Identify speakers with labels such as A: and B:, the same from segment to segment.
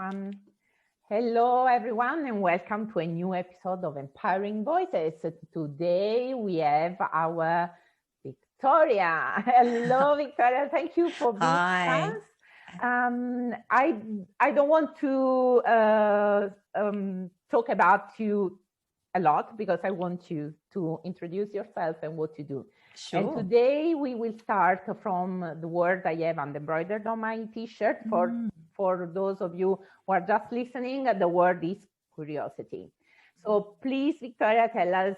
A: Um, Hello, everyone, and welcome to a new episode of Empowering Voices. Today we have our Victoria. Hello, Victoria. Thank you for being with
B: Hi.
A: us. I don't want to talk about you a lot because I want you to introduce yourself and what you do. And
B: Sure.
A: today we will start from the word I have embroidered on my t-shirt. For those of you who are just listening, the word is curiosity. So please, Victoria, tell us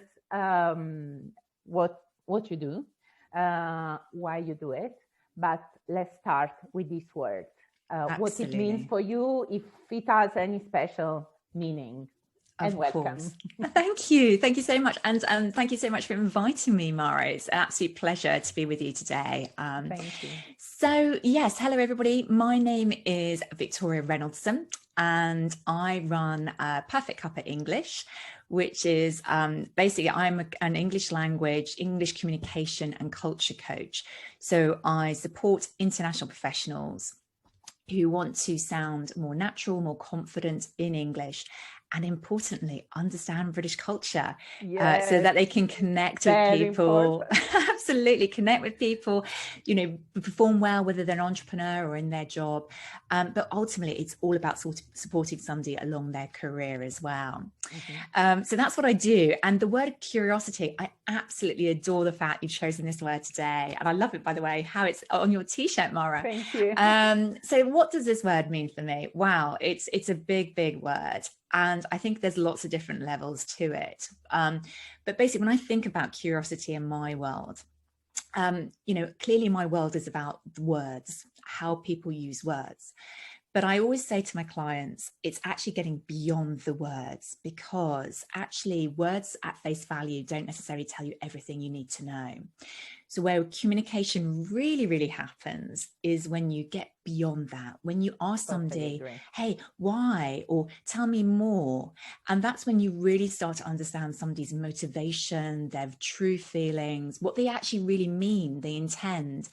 A: what you do, why you do it. But let's start with this word. What it means for you, if it has any special meaning. And welcome.
B: Thank you. Thank you so much. And thank you so much for inviting me, Mara. It's an absolute pleasure to be with you today.
A: Thank you.
B: So yes, hello everybody. My name is Victoria Rennoldson and I run Perfect Cuppa English, which is basically I'm an English language, English communication and culture coach. So I support international professionals who want to sound more natural, more confident in English, and importantly, understand British culture, so that they can connect with people. Absolutely, connect with people, perform well, whether they're an entrepreneur or in their job. But ultimately, it's all about supporting somebody along their career as well. So that's what I do. And the word curiosity, I absolutely adore the fact you've chosen this word today. And I love it, by the way, how it's on your t-shirt, Mara.
A: Thank you.
B: So what does this word mean for me? Wow, it's a big, big word. And I think there's lots of different levels to it. But basically, when I think about curiosity in my world, clearly my world is about words, how people use words. But I always say to my clients, it's actually getting beyond the words, because actually words at face value don't necessarily tell you everything you need to know. So where communication really, really happens is when you get beyond that, when you ask somebody, hey, why? Or tell me more. And that's when you really start to understand somebody's motivation, their true feelings, what they actually really mean, they intend.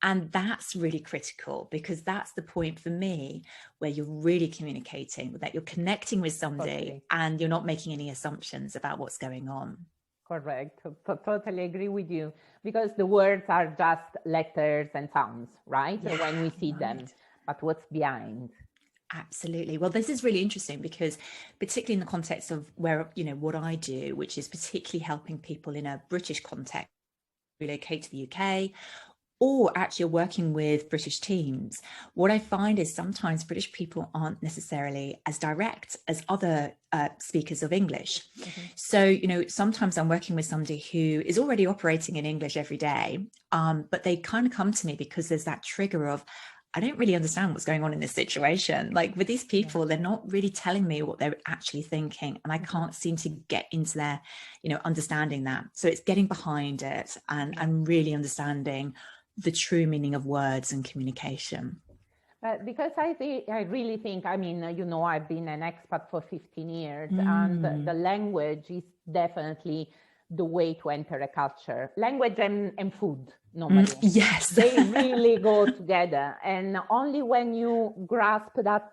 B: And that's really critical, because that's the point for me where you're really communicating, that you're connecting with somebody and you're not making any assumptions about what's going on.
A: Correct. Totally agree with you, because the words are just letters and sounds, right? Yeah, when we see them, but what's behind?
B: Absolutely. Well, this is really interesting, because particularly in the context of where, what I do, which is particularly helping people in a British context relocate to the UK, or actually working with British teams, what I find is sometimes British people aren't necessarily as direct as other speakers of English. So, sometimes I'm working with somebody who is already operating in English every day, but they kind of come to me because there's that trigger of, I don't really understand what's going on in this situation. Like with these people, they're not really telling me what they're actually thinking. And I can't seem to get into their, understanding that. So it's getting behind it and really understanding the true meaning of words and communication.
A: Because I really think, I've been an expat for 15 years, and the language is definitely the way to enter a culture. Language and food, normally.
B: Yes.
A: They really go together. And only when you grasp that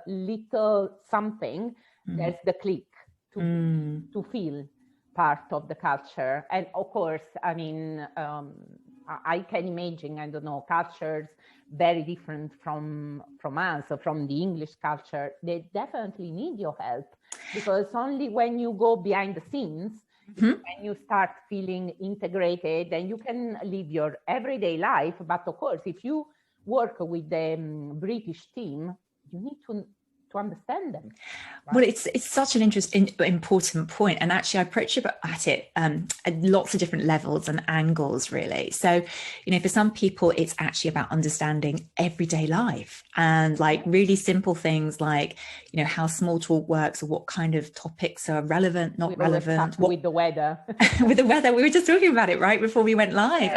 A: little something, there's the click to feel part of the culture. And of course, I can imagine, I don't know, cultures very different from us, or from the English culture. They definitely need your help, because only when you go behind the scenes, when you start feeling integrated, and you can live your everyday life. But of course, if you work with the British team, you need to understand them.
B: Right? Well, it's such an important point, and actually I approach at it at lots of different levels and angles, really. So, for some people, it's actually about understanding everyday life and like really simple things like, how small talk works, or what kind of topics are relevant, not relevant.
A: With the weather.
B: With the weather, we were just talking about it right before we went live.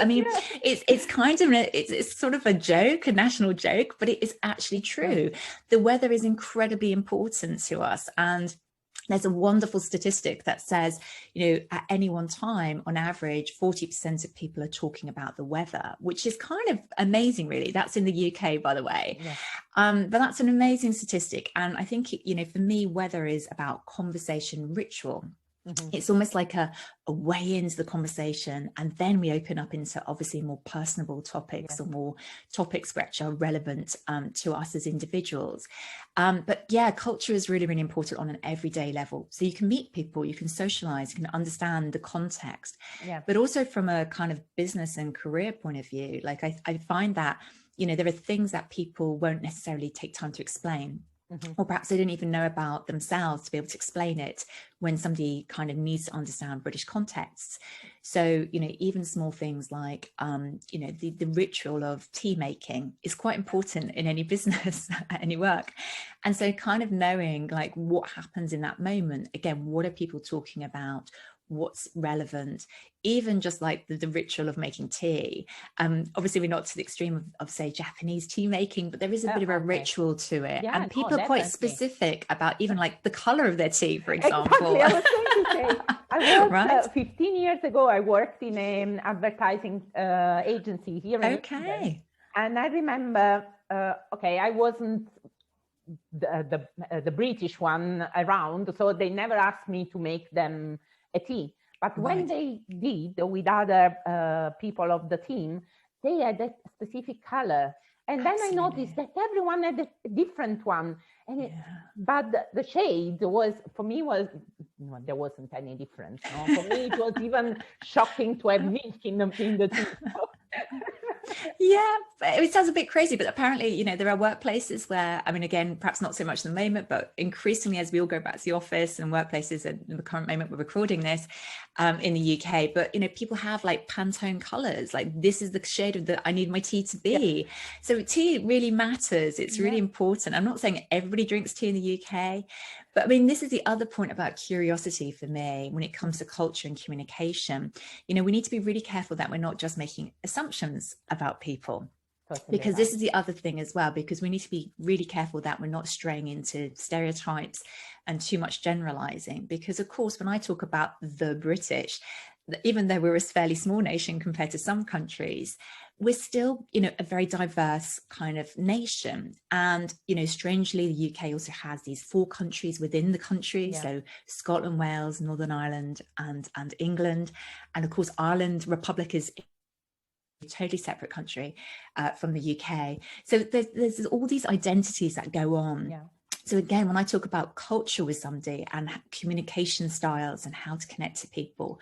B: It's kind of it's sort of a joke, a national joke, but it is actually true. The weather is incredibly important to us, and there's a wonderful statistic that says, at any one time, on average, 40% of people are talking about the weather, which is kind of amazing, really. That's in the UK, by the way.
A: Yeah.
B: But that's an amazing statistic. And I think, for me, weather is about conversation ritual. Mm-hmm. It's almost like a way into the conversation, and then we open up into obviously more personable topics, or more topics which are relevant to us as individuals. But yeah, culture is really, really important on an everyday level. So you can meet people, you can socialize, you can understand the context, but also from a kind of business and career point of view. Like I find that, there are things that people won't necessarily take time to explain. Mm-hmm. Or perhaps they don't even know about themselves to be able to explain it when somebody kind of needs to understand British contexts. So, even small things like, the ritual of tea making is quite important in any business, at any work. And so kind of knowing like what happens in that moment, again, what are people talking about? What's relevant, even just like the ritual of making tea. Obviously we're not to the extreme of say Japanese tea making, but there is a bit of a ritual to it. Yeah, and people are quite specific about even like the color of their tea, for example.
A: Exactly. I was going to say, I worked 15 years ago, I worked in an advertising agency here in London. And I remember, I wasn't the British one around, so they never asked me to make them a tea. But when they did with other people of the team, they had a specific color. And then I noticed that everyone had a different one. And but the shade was, for me, there wasn't any difference. No? For me, it was even shocking to have milk in the tea.
B: Yeah, it sounds a bit crazy, but apparently, there are workplaces where, I mean, again, perhaps not so much at the moment, but increasingly as we all go back to the office and workplaces, and in the current moment we're recording this in the UK, but, people have like Pantone colors, like this is the shade of I need my tea to be. Yeah. So tea really matters. It's really important. I'm not saying everybody drinks tea in the UK, but I mean, this is the other point about curiosity for me when it comes to culture and communication. We need to be really careful that we're not just making assumptions about people. Because this is the other thing as well, because we need to be really careful that we're not straying into stereotypes and too much generalizing. Because of course, when I talk about the British, even though we're a fairly small nation compared to some countries, we're still, a very diverse kind of nation. And, strangely, the UK also has these 4 countries within the country. Yeah. So Scotland, Wales, Northern Ireland, and England. And of course, Ireland Republic is a totally separate country from the UK. So there's all these identities that go on. Yeah. So again, when I talk about culture with somebody and communication styles and how to connect to people,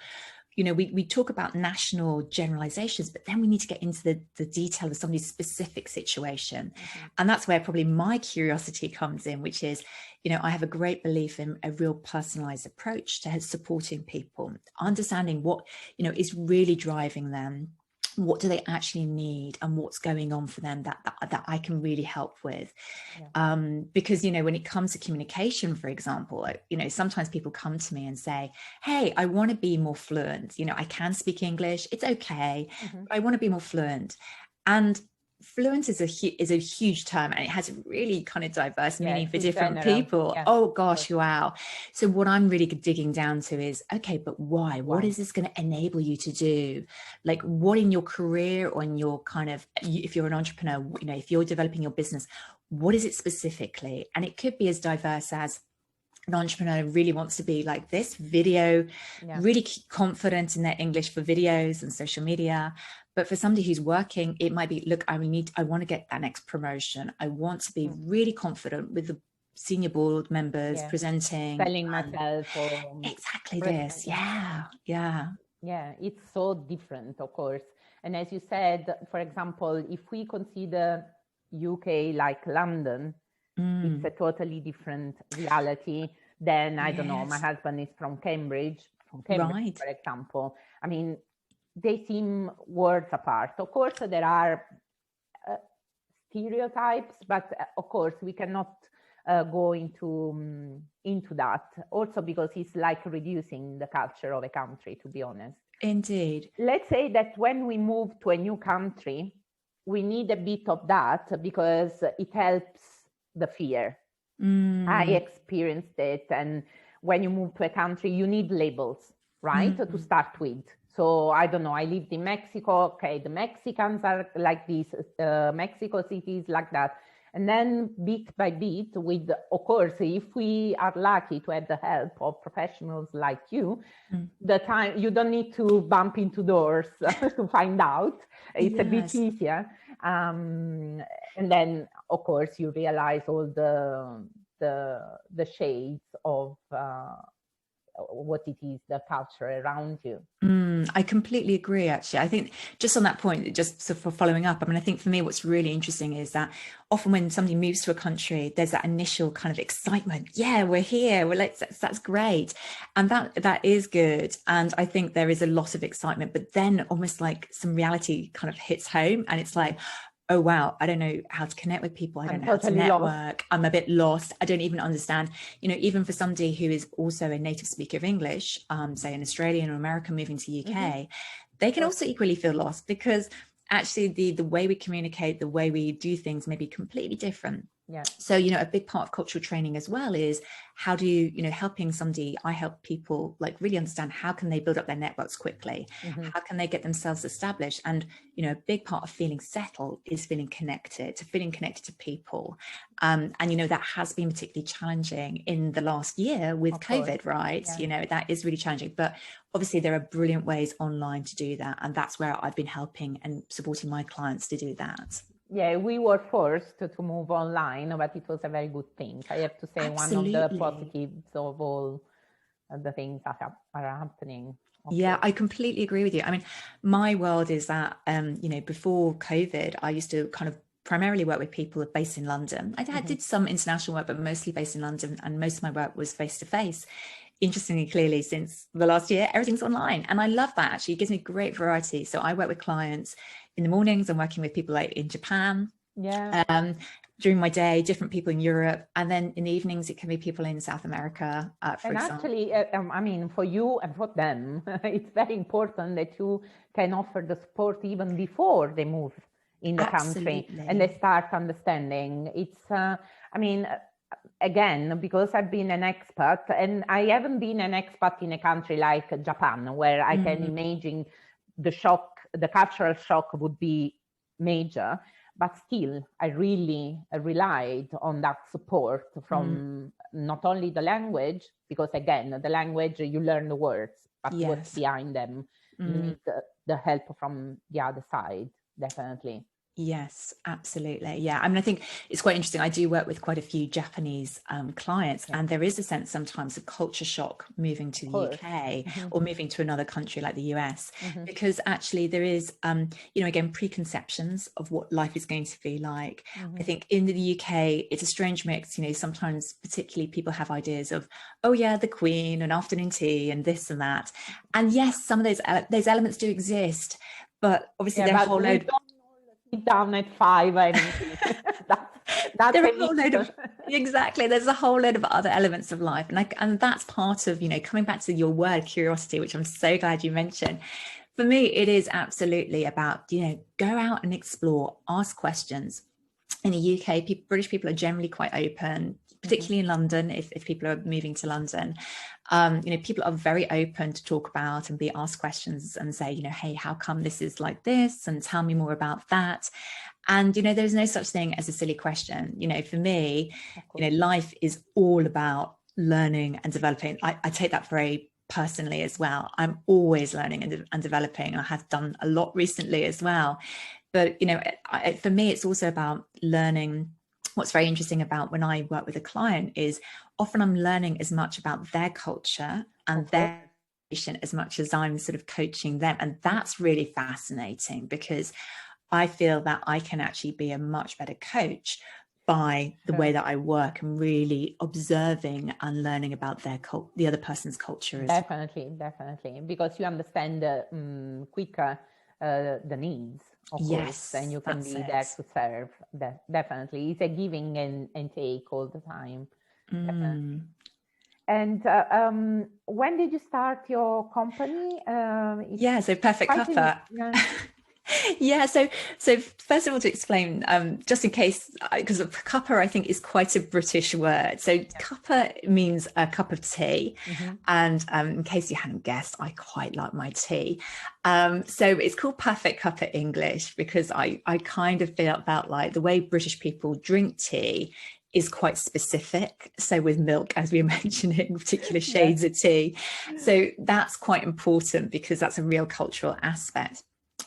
B: we talk about national generalizations, but then we need to get into the detail of somebody's specific situation. Mm-hmm. And that's where probably my curiosity comes in, which is, I have a great belief in a real personalized approach to supporting people, understanding what, is really driving them. What do they actually need and what's going on for them that I can really help with? Yeah. Because, when it comes to communication, for example, sometimes people come to me and say, hey, I want to be more fluent. I can speak English. It's okay. Mm-hmm. But I want to be more fluent. And fluent is a huge term, and it has a really kind of diverse meaning for different people. Yeah. Oh gosh, wow. So what I'm really digging down to is, okay, but why? What is this going to enable you to do? Like what in your career or in your kind of, if you're an entrepreneur, if you're developing your business, what is it specifically? And it could be as diverse as an entrepreneur really wants to be like this video, really confident in their English for videos and social media. But for somebody who's working, it might be, look, I want to get that next promotion. I want to be really confident with the senior board members presenting.
A: Selling myself.
B: Exactly this. Yeah. Yeah.
A: Yeah. It's so different, of course. And as you said, for example, if we consider UK like London, it's a totally different reality than, I don't know, my husband is from Cambridge, right. For example. I mean, they seem worlds apart. Of course, there are stereotypes, but of course, we cannot go into that. Also, because it's like reducing the culture of a country, to be honest.
B: Indeed.
A: Let's say that when we move to a new country, we need a bit of that because it helps the fear. I experienced it, and when you move to a country, you need labels, right, to start with. So I don't know, I lived in Mexico. Okay, the Mexicans are like this, Mexico City is like that. And then bit by bit, with, of course, if we are lucky to have the help of professionals like you, the time you don't need to bump into doors to find out. It's a bit easier. And then, of course, you realize all the shades of what it is, the culture around you.
B: I completely agree, actually. I think just on that point, just so for following up, I mean, I think for me, what's really interesting is that often when somebody moves to a country, there's that initial kind of excitement. Yeah, we're here. We're like, that's great. And that is good. And I think there is a lot of excitement, but then almost like some reality kind of hits home, and it's like, oh, wow, I don't know how to connect with people. I don't know how to network. Lost. I'm a bit lost. I don't even understand, you know, even for somebody who is also a native speaker of English, say an Australian or American moving to UK, they can also equally feel lost, because actually the way we communicate, the way we do things may be completely different. Yeah. So, you know, a big part of cultural training as well is how do you know, helping somebody, I help people like really understand how can they build up their networks quickly? How can they get themselves established? And, you know, a big part of feeling settled is feeling connected to people. And, you know, that has been particularly challenging in the last year with COVID, right? Yeah. You know, that is really challenging, but obviously there are brilliant ways online to do that. And that's where I've been helping and supporting my clients to do that.
A: Yeah, we were forced to move online, but it was a very good thing. I have to say,
B: Absolutely.
A: one of the positives of all the things that are happening.
B: Yeah, I completely agree with you. I mean, my world is that, you know, before COVID, I used to kind of primarily work with people based in London. I did some international work, but mostly based in London, and most of my work was face-to-face. Interestingly, clearly, since the last year, everything's online. And I love that, actually. It gives me great variety. So I work with clients in the mornings. I'm working with people like in Japan. Yeah. During my day, different people in Europe. And then in the evenings, it can be people in South America, for example.
A: Actually, I mean, for you and for them, it's very important that you can offer the support even before they move in the country and they start understanding. It's, I mean, again, because I've been an expat, and I haven't been an expat in a country like Japan, where I can imagine the shock, the cultural shock would be major, but still, I really relied on that support from not only the language, because again, the language, you learn the words, but what's behind them, you need the help from the other side, definitely.
B: Yes, absolutely. Yeah. I mean, I think it's quite interesting. I do work with quite a few Japanese clients, and there is a sense sometimes of culture shock moving to the UK or moving to another country like the US, because actually there is, you know, again, preconceptions of what life is going to be like. I think in the UK, it's a strange mix. You know, sometimes particularly people have ideas of, oh yeah, the Queen and afternoon tea and this and that. And yes, some of those elements do exist, but obviously they're a whole load.
A: Down at 5 or anything. that's
B: a whole load of, exactly. There's a whole load of other elements of life, and that's part of, you know, coming back to your word curiosity, which I'm so glad you mentioned. For me, it is absolutely about, you know, go out and explore, ask questions. In the UK, British people are generally quite open, particularly in London. If people are moving to London, you know, people are very open to talk about and be asked questions and say, you know, hey, how come this is like this? And tell me more about that. And, you know, there's no such thing as a silly question. You know, for me, you know, life is all about learning and developing. I take that very personally as well. I'm always learning and developing. I have done a lot recently as well. But, you know, for me, it's also about learning. What's very interesting about when I work with a client is often I'm learning as much about their culture and their as much as I'm sort of coaching them. And that's really fascinating, because I feel that I can actually be a much better coach by the way that I work and really observing and learning about the other person's culture.
A: Definitely, because you understand quicker the needs, of course, and you can be there to serve. Definitely, it's a giving and take all the time. And when did you start your company?
B: So Perfect Cuppa. Yeah, so first of all, to explain, just in case, because cuppa I think is quite a British word. So cuppa means a cup of tea, and in case you hadn't guessed, I quite like my tea. So it's called perfect cuppa English because I kind of feel about like the way British people drink tea is quite specific. So with milk, as we were mentioning, particular shades of tea. So that's quite important because that's a real cultural aspect.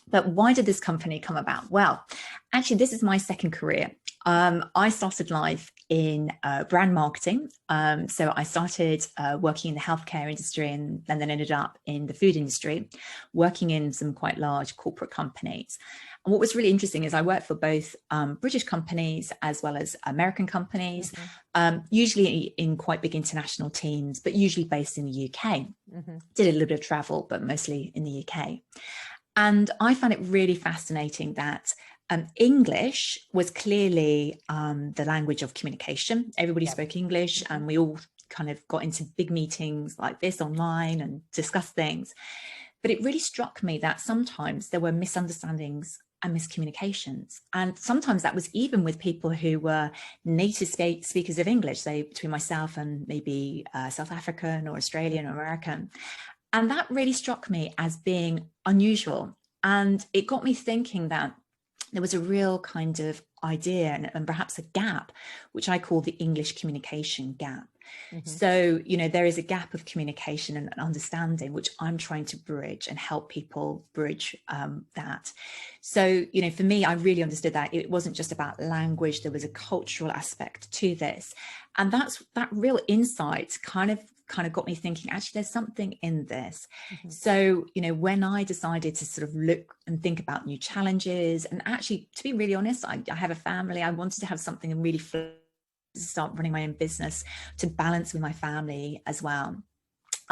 B: But why did this company come about? Well, actually, this is my second career. I started life in brand marketing. So I started working in the healthcare industry and then ended up in the food industry, working in some quite large corporate companies. And what was really interesting is I worked for both British companies as well as American companies, usually in quite big international teams, but usually based in the UK. Did a little bit of travel, but mostly in the UK. And I found it really fascinating that English was clearly the language of communication. Everybody spoke English, and we all kind of got into big meetings like this online and discussed things. But it really struck me that sometimes there were misunderstandings and miscommunications. And sometimes that was even with people who were native speakers of English, say between myself and maybe South African or Australian or American. And that really struck me as being unusual. And it got me thinking that there was a real kind of idea and perhaps a gap, which I call the English communication gap. So, you know, there is a gap of communication and understanding, which I'm trying to bridge and help people bridge that. So, you know, for me, I really understood that it wasn't just about language. There was a cultural aspect to this. And that real insight kind of got me thinking, actually, there's something in this. So, you know, when I decided to sort of look and think about new challenges, and actually, to be really honest, I have a family. I wanted to have something and really start running my own business to balance with my family as well.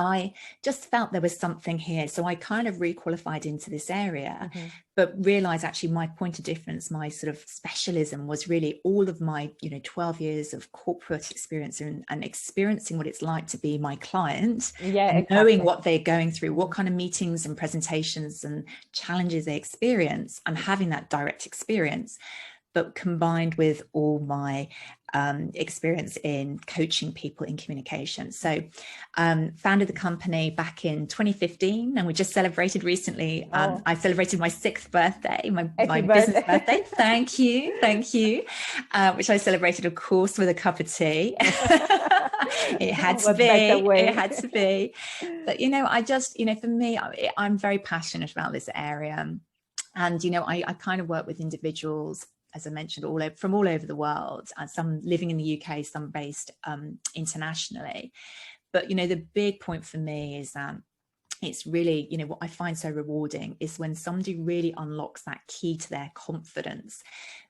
B: I just felt there was something here. So I kind of requalified into this area, but realized actually my point of difference, my sort of specialism was really all of my, you know, 12 years of corporate experience and experiencing what it's like to be my client, and knowing what they're going through, what kind of meetings and presentations and challenges they experience, and having that direct experience, but combined with all my experience in coaching people in communication. So founded the company back in 2015, and we just celebrated recently. I celebrated my 6th birthday, my business birthday. Thank you. Which I celebrated, of course, with a cup of tea. It had to be. But, you know, I just, you know, for me, I'm very passionate about this area. And, you know, I kind of work with individuals, as I mentioned, from all over the world, and some living in the UK, some based internationally. But, you know, the big point for me is that it's really, you know, what I find so rewarding is when somebody really unlocks that key to their confidence,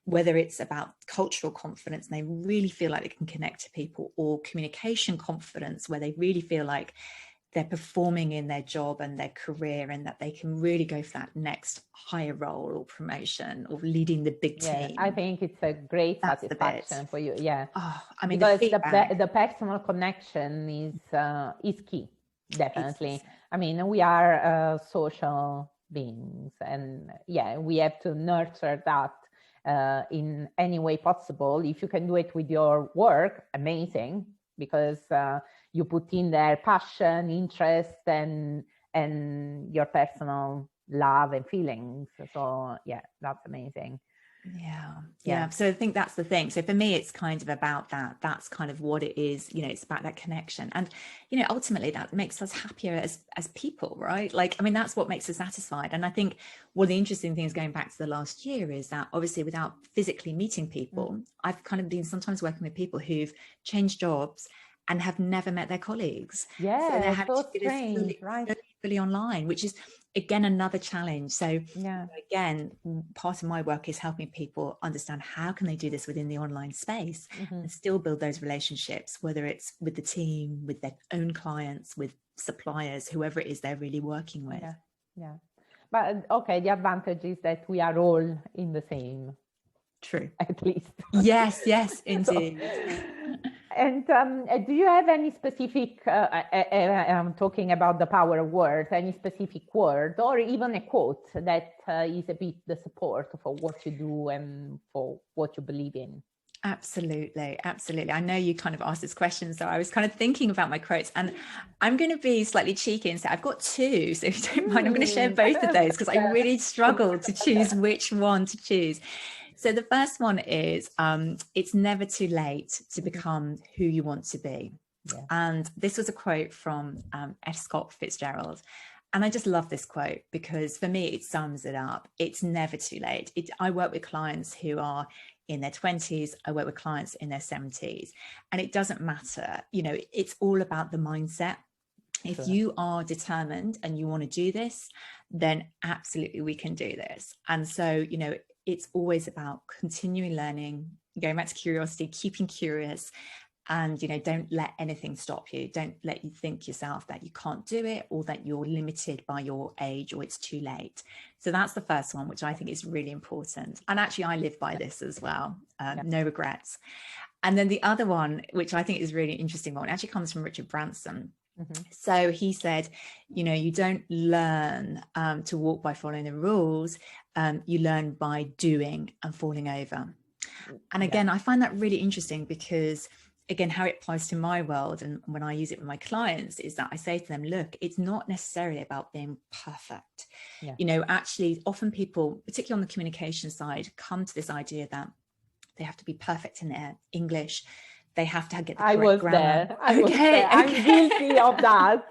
B: whether it's about cultural confidence and they really feel like they can connect to people, or communication confidence, where they really feel like they're performing in their job and their career, and that they can really go for that next higher role or promotion or leading the big team.
A: I think it's a great satisfaction for you.
B: Oh, I mean,
A: because the personal connection is key, definitely. I mean, we are social beings, and we have to nurture that in any way possible. If you can do it with your work, amazing, because you put in their passion, interest, and your personal love and feelings. So that's amazing.
B: Yeah. So I think that's the thing. So for me, it's kind of about that. That's kind of what it is. You know, it's about that connection. And, you know, ultimately that makes us happier as people, right? Like, I mean, that's what makes us satisfied. And I think one of the interesting things going back to the last year is that obviously without physically meeting people, I've kind of been sometimes working with people who've changed jobs and have never met their colleagues.
A: So they're having to do this
B: fully online, which is again another challenge. So again, part of my work is helping people understand how can they do this within the online space and still build those relationships, whether it's with the team, with their own clients, with suppliers, whoever it is they're really working with.
A: But okay, the advantage is that we are all in the same
B: True.
A: at least.
B: Yes, indeed.
A: And do you have any specific, I'm talking about the power of words, any specific word or even a quote that is a bit the support for what you do and for what you believe in?
B: Absolutely. I know you kind of asked this question, so I was kind of thinking about my quotes, and I'm going to be slightly cheeky and say I've got two. So if you don't mind, I'm going to share both of those because I really struggled to choose which one to choose. So the first one is, it's never too late to become who you want to be. Yeah. And this was a quote from F. Scott Fitzgerald. And I just love this quote because for me, it sums it up. It's never too late. I work with clients who are in their 20s. I work with clients in their 70s. And it doesn't matter. You know, it's all about the mindset. If you are determined and you want to do this, then absolutely we can do this. And so, you know, it's always about continuing learning, going back to curiosity, keeping curious. And, you know, don't let anything stop you. Don't let you think yourself that you can't do it or that you're limited by your age or it's too late. So that's the first one, which I think is really important. And actually, I live by this as well. No regrets. And then the other one, which I think is really interesting one, actually comes from Richard Branson. Mm-hmm. So he said, you know, you don't learn to walk by following the rules. You learn by doing and falling over. And again, I find that really interesting because again, how it applies to my world and when I use it with my clients is that I say to them, look, it's not necessarily about being perfect. Yeah. You know, actually, often people, particularly on the communication side, come to this idea that they have to be perfect in their English. They have to get the correct grammar.
A: I was there. I'm guilty of that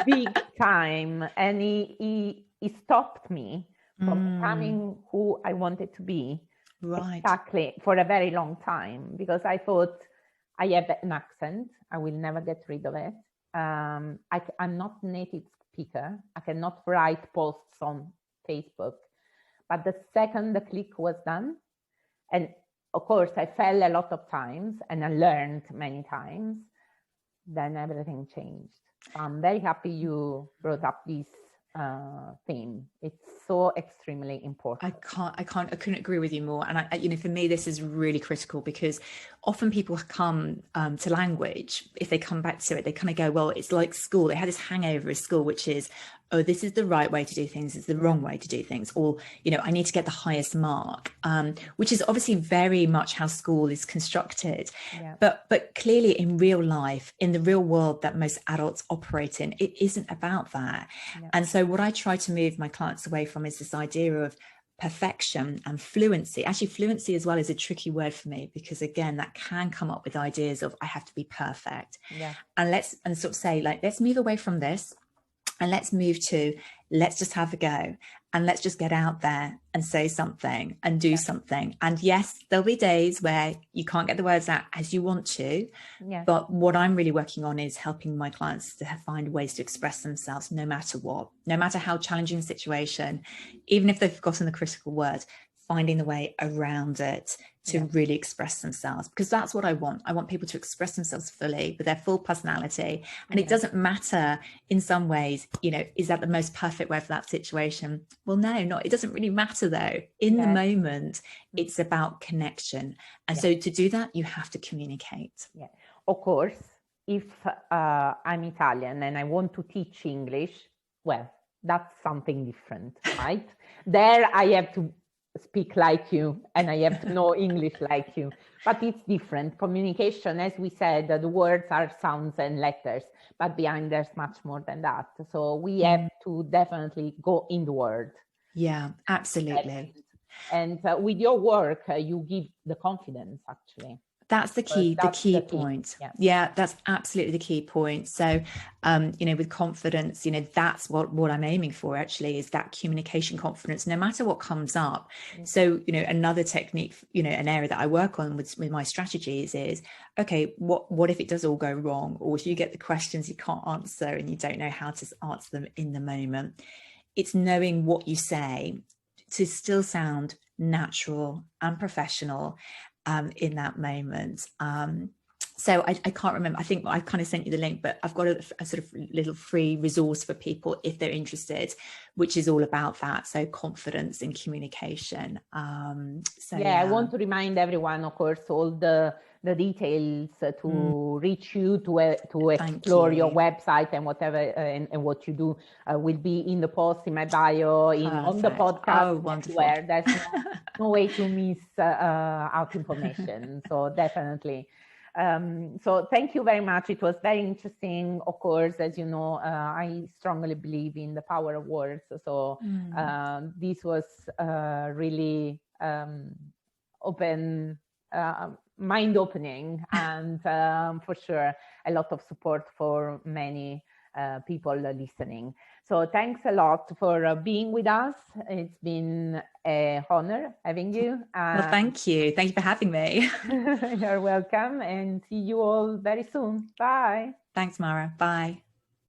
A: big time. And he stopped me from becoming who I wanted to be. Right. Exactly, for a very long time, because I thought, I have an accent. I will never get rid of it. I'm not a native speaker. I cannot write posts on Facebook. But the second the click was done, and of course I fell a lot of times and I learned many times, then everything changed. I'm very happy you brought up this theme. It's so extremely important.
B: I couldn't agree with you more. And I, you know, for me, this is really critical because often people come to language, if they come back to it, they kind of go, well, it's like school. They had this hangover of school, which is, oh, this is the right way to do things. It's the wrong way to do things. Or, you know, I need to get the highest mark, which is obviously very much how school is constructed. Yeah. But clearly in real life, in the real world that most adults operate in, it isn't about that. Yeah. And so what I try to move my clients away from is this idea of perfection and fluency. Actually, fluency as well is a tricky word for me because again, that can come up with ideas of I have to be perfect. Yeah. And sort of say like, let's move away from this and let's move to, let's just have a go and let's just get out there and say something and do something. And yes, there'll be days where you can't get the words out as you want to, but what I'm really working on is helping my clients to find ways to express themselves no matter what, no matter how challenging the situation, even if they've forgotten the critical word, finding the way around it to really express themselves, because that's what I want. I want people to express themselves fully with their full personality. And it doesn't matter in some ways, you know, is that the most perfect way for that situation? Well, no, it doesn't really matter though. In the moment, it's about connection. And so to do that, you have to communicate.
A: Yeah. Of course, if I'm Italian and I want to teach English, well, that's something different, right? There I have to speak like you and I have to know English like you, but it's different. Communication, as we said, the words are sounds and letters, but behind there's much more than that. So we have to definitely go inward.
B: Yeah, absolutely.
A: And with your work, you give the confidence actually.
B: That's the key point. Yeah, that's absolutely the key point. So, you know, with confidence, you know, that's what I'm aiming for actually is that communication confidence, no matter what comes up. So, you know, another technique, you know, an area that I work on with my strategies is, okay, what if it does all go wrong? Or if you get the questions you can't answer and you don't know how to answer them in the moment, it's knowing what you say to still sound natural and professional in that moment. So I can't remember. I think I kind of sent you the link, but I've got a sort of little free resource for people if they're interested, which is all about that. So confidence in communication.
A: Yeah, I want to remind everyone, of course, all the details to reach you, to explore your website and whatever, and what you do will be in the post, in my bio, on the podcast.
B: Oh, wonderful.
A: Where there's no way to miss out information. So definitely. So thank you very much. It was very interesting. Of course, as you know, I strongly believe in the power of words. So this was really mind-opening, and for sure a lot of support for many people listening. So thanks a lot for being with us. It's been an honor having you.
B: Well, thank you. Thank you for having me.
A: You're welcome, and see you all very soon. Bye.
B: Thanks, Mara. Bye.